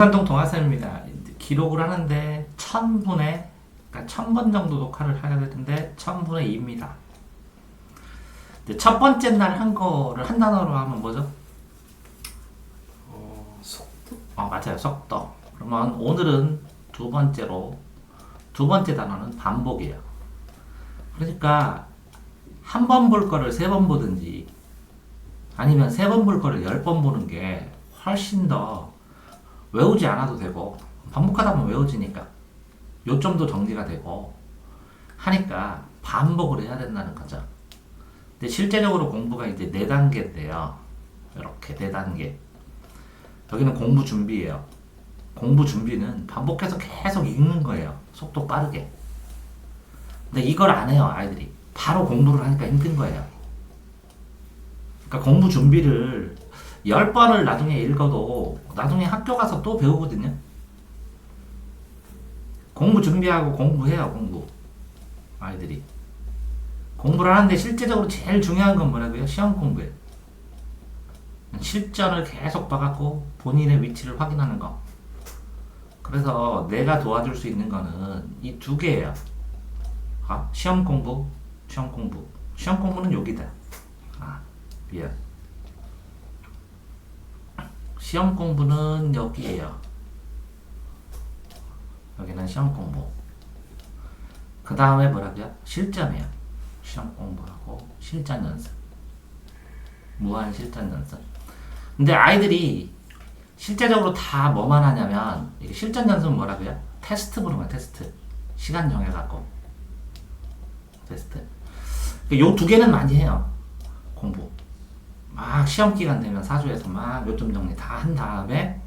한동 동화쌤입니다. 기록을 하는데 1000분의, 그러니까 1000번 정도 녹화를 해야 되는데 1000분의 2입니다. 첫 번째 날 한 거를 한 단어로 하면 뭐죠? 속도? 맞아요. 속도. 그러면 오늘은 두 번째로, 두 번째 단어는 반복이에요. 그러니까 한 번 볼 거를 3번 보든지 아니면 3번 볼 거를 10번 보는 게 훨씬 더 외우지 않아도 되고, 반복하다 보면 외워지니까 요점도 정리가 되고 하니까 반복을 해야 된다는 거죠. 근데 실제적으로 공부가 이제 4단계인데요. 이렇게 4단계. 여기는 공부 준비예요. 공부 준비는 반복해서 계속 읽는 거예요. 속도 빠르게. 근데 이걸 안 해요, 아이들이. 바로 공부를 하니까 힘든 거예요. 그러니까 공부 준비를 10번을 나중에 읽어도 나중에 학교 가서 또 배우거든요. 공부 준비하고 공부해요, 공부. 아이들이. 공부를 하는데 실제적으로 제일 중요한 건 뭐라고요? 시험 공부예요. 실전을 계속 봐갖고 본인의 위치를 확인하는 거. 그래서 내가 도와줄 수 있는 거는 이 2개예요. 시험 공부, 시험 공부. 시험 공부는 여기다. 미안. 시험 공부는 여기에요. 여기는 시험 공부. 그 다음에 뭐라고요? 실전이에요. 시험 공부하고 실전 연습. 무한 실전 연습. 근데 아이들이 실제적으로 다 뭐만 하냐면, 이게 실전 연습은 뭐라고요? 테스트 보는 거야, 테스트. 시간 정해갖고. 테스트. 요 2개는 많이 해요. 공부. 막 시험 기간 되면 사주에서 막 요점 정리 다 한 다음에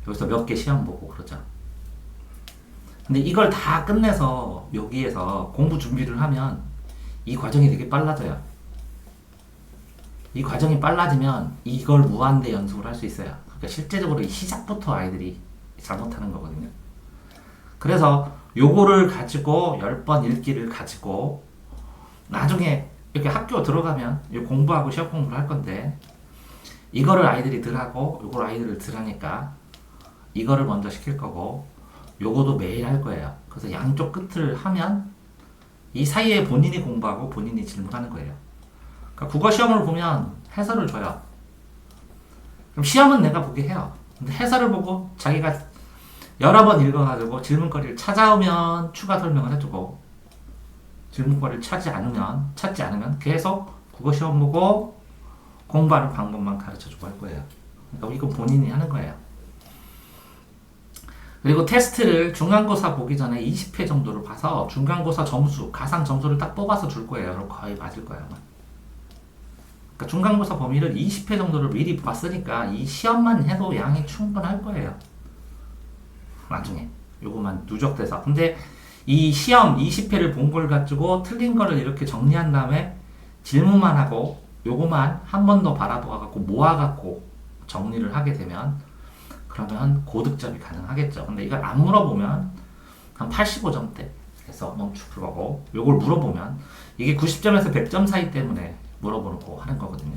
여기서 몇 개 시험 보고 그러죠. 근데 이걸 다 끝내서 여기에서 공부 준비를 하면 이 과정이 되게 빨라져요. 이 과정이 빨라지면 이걸 무한대 연속을 할 수 있어요. 그러니까 실제적으로 이 시작부터 아이들이 잘못하는 거거든요. 그래서 요거를 가지고 10번 읽기를 가지고 나중에 이렇게 학교 들어가면 공부하고 시험 공부를 할 건데, 이거를 아이들이 덜 하고 요걸 아이들을 덜 하니까 이거를 먼저 시킬 거고 요거도 매일 할 거예요. 그래서 양쪽 끝을 하면 이 사이에 본인이 공부하고 본인이 질문하는 거예요. 그러니까 국어 시험을 보면 해설을 줘요. 그럼 시험은 내가 보게 해요. 근데 해설을 보고 자기가 여러 번 읽어가지고 질문거리를 찾아오면 추가 설명을 해주고, 질문거리를 찾지 않으면 계속 국어 시험 보고 공부하는 방법만 가르쳐주고 할 거예요. 그러니까 이건 본인이 하는 거예요. 그리고 테스트를 중간고사 보기 전에 20회 정도를 봐서 중간고사 점수, 가상 점수를 딱 뽑아서 줄 거예요. 그럼 거의 맞을 거예요. 그러니까 중간고사 범위를 20회 정도를 미리 봤으니까 이 시험만 해도 양이 충분할 거예요. 나중에 요거만 누적돼서. 근데 이 시험 20회를 본 걸 가지고 틀린 거를 이렇게 정리한 다음에 질문만 하고 요거만 한 번 더 바라보아갖고 모아갖고 정리를 하게 되면 그러면 고득점이 가능하겠죠. 근데 이걸 안 물어보면 한 85점대 해서 멈출 거고, 요걸 물어보면 이게 90점에서 100점 사이 때문에 물어보고 하는 거거든요.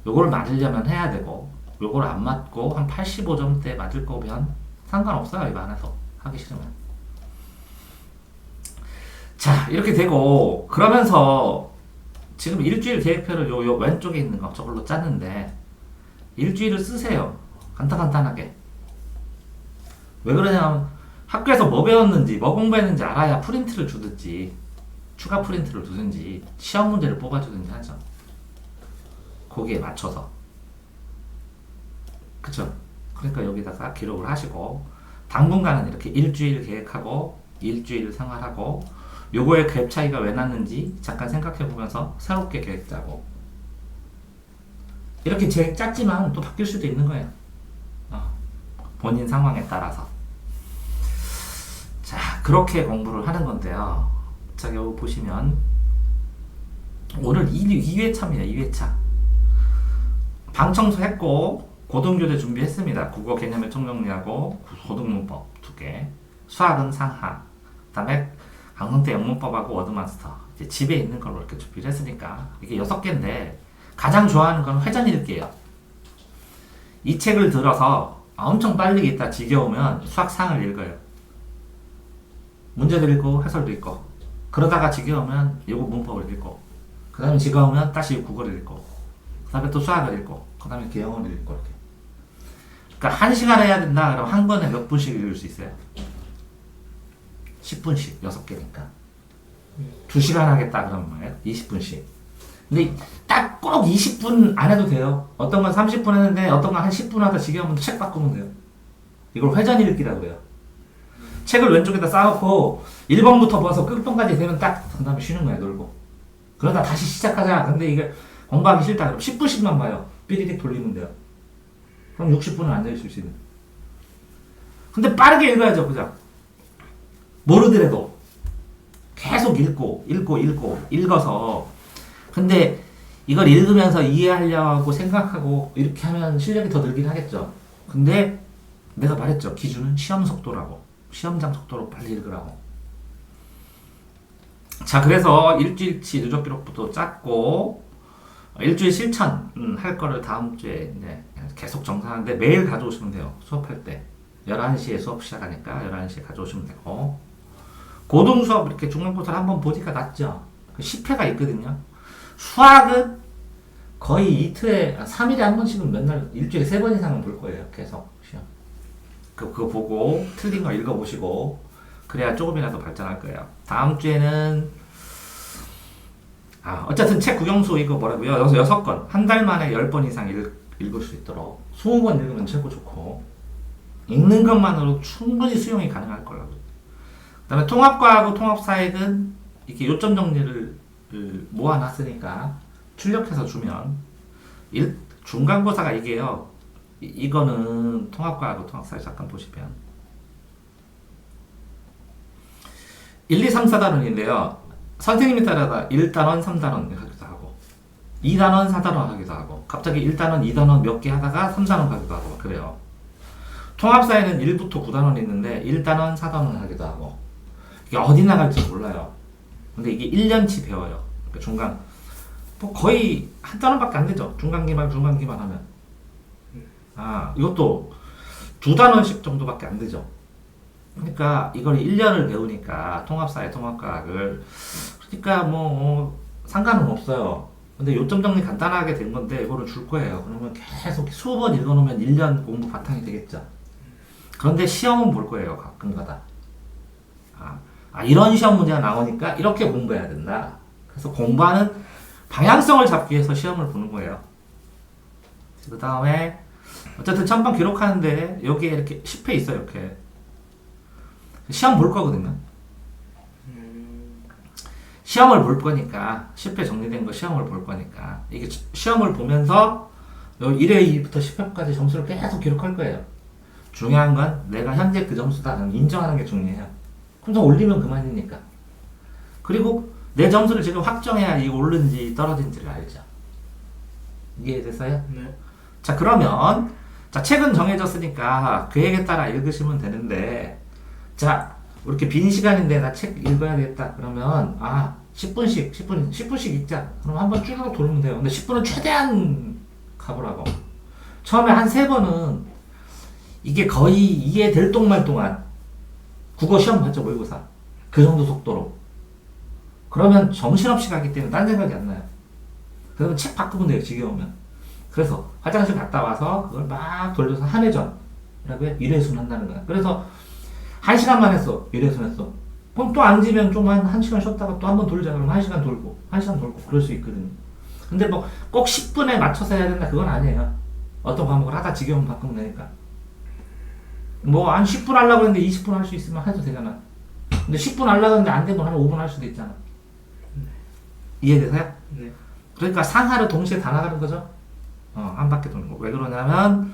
요걸 맞으려면 해야 되고, 요걸 안 맞고 한 85점대 맞을 거면 상관없어요. 이거 안 해서 하기 싫으면. 자, 이렇게 되고, 그러면서 지금 일주일 계획표를 요 왼쪽에 있는 거 저걸로 짰는데 일주일을 쓰세요. 간단하게. 왜 그러냐면 학교에서 뭐 배웠는지 뭐 공부했는지 알아야 프린트를 주든지 추가 프린트를 주든지 시험 문제를 뽑아주든지 하죠. 거기에 맞춰서. 그쵸? 그러니까 여기다가 기록을 하시고, 당분간은 이렇게 일주일 계획하고 일주일 생활하고, 요거의 갭 차이가 왜 났는지 잠깐 생각해 보면서 새롭게 계획 짜고. 이렇게 계획 짰지만 또 바뀔 수도 있는 거예요. 본인 상황에 따라서. 자, 그렇게 공부를 하는 건데요. 자, 여기 보시면 오늘 2회차입니다. 2회차. 방 청소했고 고등교재 준비했습니다. 국어 개념의 총정리하고 고등문법 2개. 수학은 상하. 그 다음에 강성태 영문법하고 워드마스터. 이제 집에 있는 걸로 이렇게 준비를 했으니까 이게 6개인데 가장 좋아하는 건 회전 읽기예요. 이 책을 들어서 엄청 빨리 있다 지겨우면 수학상을 읽어요. 문제도 읽고 해설도 읽고. 그러다가 지겨우면 요거 문법을 읽고. 그 다음에 지겨우면 다시 국어를 읽고. 그 다음에 또 수학을 읽고. 그 다음에 영어를 읽고 이렇게. 그러니까 1시간 해야 된다 그러면 한 권에 몇 분씩 읽을 수 있어요? 10분씩 6개니까 2시간 하겠다 그러면 뭐예요? 20분씩. 근데 딱 꼭 20분 안 해도 돼요. 어떤 건 30분 했는데 어떤 건 한 10분 하다 지겨우면 책 바꾸면 돼요. 이걸 회전 읽기라고 해요. 책을 왼쪽에다 쌓아놓고 1번부터 봐서 끝번까지 되면 딱 그 다음에 쉬는 거야. 놀고. 그러다 다시 시작하자. 근데 이게 공부하기 싫다 그러면 10분씩만 봐요. 삐리릭 돌리면 돼요. 그럼 60분은 앉아있을 수 있는. 근데 빠르게 읽어야죠. 그죠? 모르더라도 계속 읽어서. 근데 이걸 읽으면서 이해하려고 생각하고 이렇게 하면 실력이 더 늘긴 하겠죠. 근데 내가 말했죠. 기준은 시험 속도라고. 시험장 속도로 빨리 읽으라고. 자, 그래서 일주일치 누적 기록부터 짰고 일주일 실천 할 거를 다음 주에 이제 계속 정산하는데 매일 가져오시면 돼요. 수업할 때 11시에 수업 시작하니까 11시에 가져오시면 되고, 고등 수업 이렇게 중간고사를 한번 보니까 낫죠. 10회가 있거든요. 수학은 거의 이틀에 3일에 한 번씩은 맨날 일주일에 3번 이상은 볼 거예요. 계속 시험. 그거 보고 틀린 거 읽어보시고 그래야 조금이라도 발전할 거예요. 다음 주에는 어쨌든 책 구경수 이거 뭐라고요? 6권 한 달 만에 10번 이상 읽을 수 있도록 20권 읽으면 최고 좋고, 읽는 것만으로 충분히 수용이 가능할 거라고. 그 다음에 통합과하고 통합사획은 이렇게 요점 정리를 모아놨으니까 출력해서 주면 중간고사가 이게요. 이거는 통합과하고 통합사획 잠깐 보시면 1, 2, 3, 4단원인데요. 선생님에 따라 1단원, 3단원 하기도 하고 2단원, 4단원 하기도 하고 갑자기 1단원, 2단원 몇 개 하다가 3단원 하기도 하고 그래요. 통합사회는 1부터 9단원이 있는데 1단원, 4단원 하기도 하고 이게 어디 나갈지 몰라요. 근데 이게 1년치 배워요. 그러니까 중간 뭐 거의 한 단원밖에 안 되죠. 중간기말 하면 이것도 2단원씩 정도밖에 안 되죠. 그러니까 이걸 1년을 배우니까 통합사회, 통합과학을 그러니까 상관은 없어요. 근데 요점 정리 간단하게 된 건데 이거를 줄 거예요. 그러면 계속 수업 번 읽어놓으면 1년 공부 바탕이 되겠죠. 그런데 시험은 볼 거예요. 가끔가다. 이런 시험 문제가 나오니까 이렇게 공부해야 된다. 그래서 공부하는 방향성을 잡기 위해서 시험을 보는 거예요. 그 다음에 어쨌든 천번 기록하는데 여기에 이렇게 10회 있어요. 이렇게 시험 볼 거거든요. 시험을 볼 거니까 10회 정리된 거 시험을 볼 거니까 이게 시험을 보면서 1회부터 10회까지 점수를 계속 기록할 거예요. 중요한 건 내가 현재 그 점수다 인정하는 게 중요해요. 그럼 더 올리면 그만이니까. 그리고 내 점수를 지금 확정해야 이거 오르는지 떨어진지를 알죠. 이해됐어요? 네. 자, 그러면 책은 정해졌으니까 계획에 따라 읽으시면 되는데, 자, 이렇게 빈 시간인데 나 책 읽어야겠다 그러면 10분씩 읽자. 그럼 한번 쭈르륵 돌면 돼요. 근데 10분은 최대한 가보라고. 처음에 한 3번은 이게 거의 이해될 동말동안 국어 시험 봤죠, 모의고사. 그 정도 속도로. 그러면 정신없이 가기 때문에 딴 생각이 안 나요. 그러면 책 바꾸면 돼요, 지겨우면. 그래서 화장실 갔다 와서 그걸 막 돌려서 한 회전. 이라고 해? 1회순 한다는 거야. 그래서 1시간만 했어. 1회순 했어. 그럼 또 앉으면 좀 한 1시간 쉬었다가 또 한 번 돌자. 그러면 1시간 돌고, 1시간 돌고, 그럴 수 있거든요. 근데 꼭 10분에 맞춰서 해야 된다. 그건 아니에요. 어떤 과목을 하다 지겨우면 바꾸면 되니까. 한 10분 하려고 했는데 20분 할 수 있으면 해도 되잖아. 근데 10분 하려고 했는데 안 되면 한 5분 할 수도 있잖아. 이해되세요? 네. 그러니까 상하를 동시에 다 나가는 거죠. 한 바퀴 도는 거. 왜 그러냐면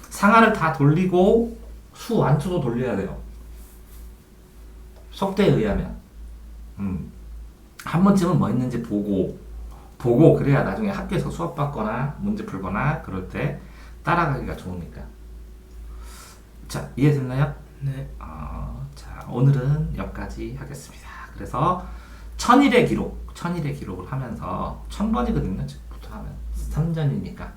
상하를 다 돌리고 수 완투도 돌려야 돼요. 속도에 의하면. 한 번쯤은 뭐 있는지 보고 그래야 나중에 학교에서 수업 받거나 문제 풀거나 그럴 때 따라가기가 좋으니까. 자, 이해됐나요? 네. 자, 오늘은 여기까지 하겠습니다. 그래서 1000일의 기록을 하면서 1000번이거든요. 지금부터 하면 3전이니까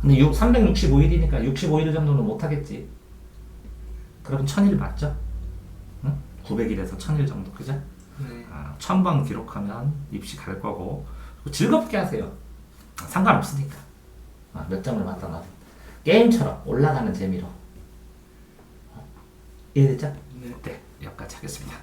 근데 365일이니까 65일 정도는 못하겠지. 그럼 1000일 맞죠? 응? 900일에서 1000일 정도, 그죠? 네. 1000번 기록하면 입시 갈 거고, 즐겁게 하세요. 상관없으니까. 몇 점을 맞던 하든. 게임처럼 올라가는 재미로. 이해됐죠? 네. 네, 여기까지 하겠습니다.